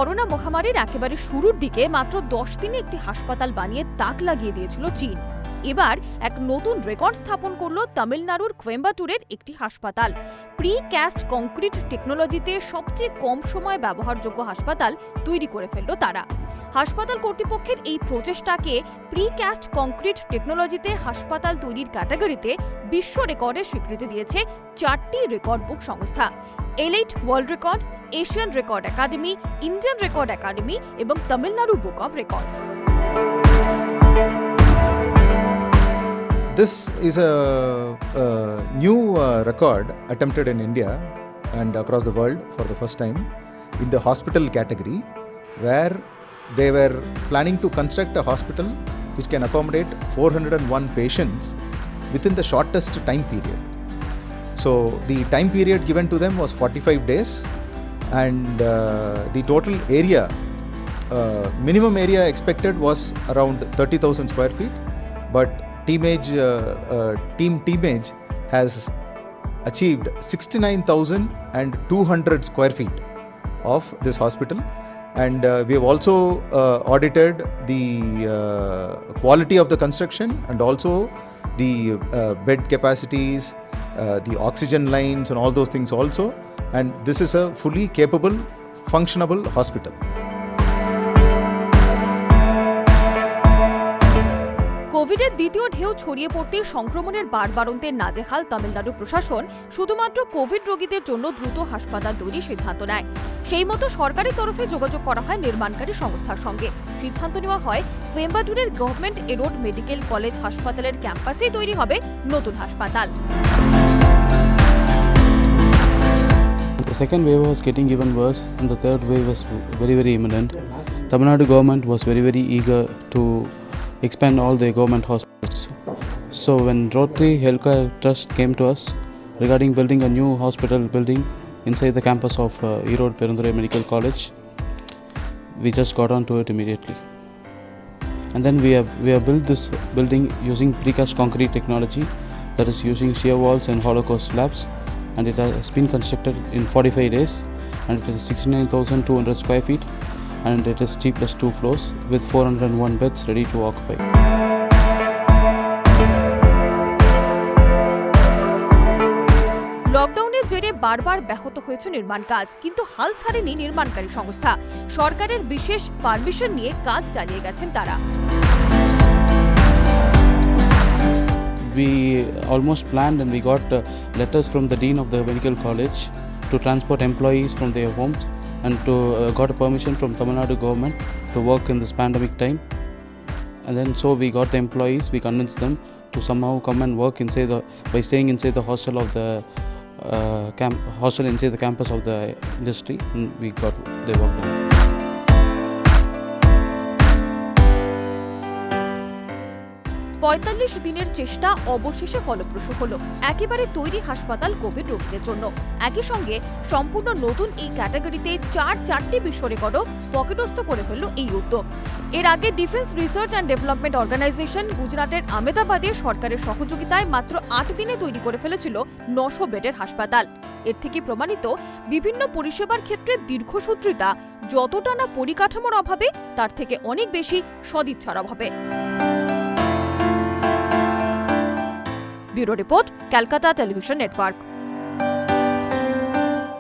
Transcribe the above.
Corona মহামারীর একেবারে শুরুর দিকে মাত্র 10 দিনে একটি হাসপাতাল বানিয়ে তাক লাগিয়ে দিয়েছিল চীন। এবার এক নতুন রেকর্ড স্থাপন করলো তামিলনাড়ুর কোয়েম্বাটুরের একটি হাসপাতাল। প্রি ক্যাস্ট কংক্রিট টেকনোলজিতে সবচেয়ে কম সময়ে ব্যবহারযোগ্য হাসপাতাল তৈরি করে ফেললো তারা। হাসপাতাল কর্তৃপক্ষের এই প্রচেষ্টাকে প্রি ক্যাস্ট কংক্রিট টেকনোলজিতে হাসপাতাল তৈরির ক্যাটাগরিতে বিশ্ব রেকর্ডের স্বীকৃতি দিয়েছে 4টি রেকর্ড বুক সংস্থা: elite world record, Asian record academy, Indian record academy এবং Tamil Nadu book of records. This is a new record attempted in India and across the world for the first time in the hospital category, where they were planning to construct a hospital which can accommodate 401 patients within the shortest time period. So the time period given to them was 45 days, and the total area, minimum area expected was around 30,000 square feet, but Team Teamage has achieved 69,200 square feet of this hospital, and we have also audited the quality of the construction and also the bed capacities, the oxygen lines and all those things also, and this is a fully capable, functionable hospital. কোভিডের দ্বিতীয় ঢেউ ছড়িয়ে পড়তে সংক্রমণের বাড়বাড়ন্তে নাজেহাল তামিলনাড়ু প্রশাসন শুধুমাত্র Covid রোগীদের জন্য দ্রুত হাসপাতাল তৈরির সিদ্ধান্ত নেয়। সেই মতো সরকারের তরফে যোগাযোগ করা হয় নির্মাণকারী সংস্থার সঙ্গে। সিদ্ধান্ত নেওয়া হয় কোয়েম্বাটুরের গভর্নমেন্ট এরোড মেডিকেল কলেজ হাসপাতালের ক্যাম্পাসেই তৈরি হবে নতুন হাসপাতাল। The second wave was getting even worse and the third wave was very imminent. Tamil Nadu government was very eager to expand all the government hospitals. So when Rotary Healthcare Trust came to us regarding building a new hospital building inside the campus of Erode Perundurai Medical College, we just got on to it immediately. And then we have built this building using precast concrete technology, that is using shear walls and hollow slabs, and it has been constructed in 45 days, and it is 69,200 square feet, and it is G+2 floors with 401 beds ready to occupy. লকডাউনের জেরে বারবার ব্যাহত হয়েছে নির্মাণ কাজ, কিন্তু হাল ছাড়েনি নির্মাণকারী সংস্থা। সরকারের বিশেষ পারমিশন নিয়ে কাজ চালিয়ে গেছেন তারা। We almost planned and we got letters from the Dean of the Medical College to transport employees from their homes, and to got a permission from Tamil Nadu government to work in this pandemic time. And then so we got the employees, we convinced them to somehow come and work by staying inside the hostel of the hostel inside the campus of the industry, and we got they worked in. 45 দিনের চেষ্টা অবশেষে ফলপ্রসূ হলো। একেবারে তৈরি হাসপাতাল Covid রোগীদের জন্য। একই সঙ্গে সম্পূর্ণ নতুন এই ক্যাটাগরিতে 4টি বিশ্ব রেকর্ডও পকেটস্থ করে ফেলল এই উদ্যোগ। এর আগে defence research and development organisation গুজরাটের আহমেদাবাদে সরকারের সহযোগিতায় মাত্র 8 দিনে তৈরি করে ফেলেছিল 900 বেডের হাসপাতাল। এর থেকে প্রমাণিত বিভিন্ন পরিষেবার ক্ষেত্রে দীর্ঘসূত্রিতা যতটা না পরিকাঠামোর অভাবে, তার থেকে অনেক বেশি সদিচ্ছার অভাবে। Bureau report, Calcutta television network.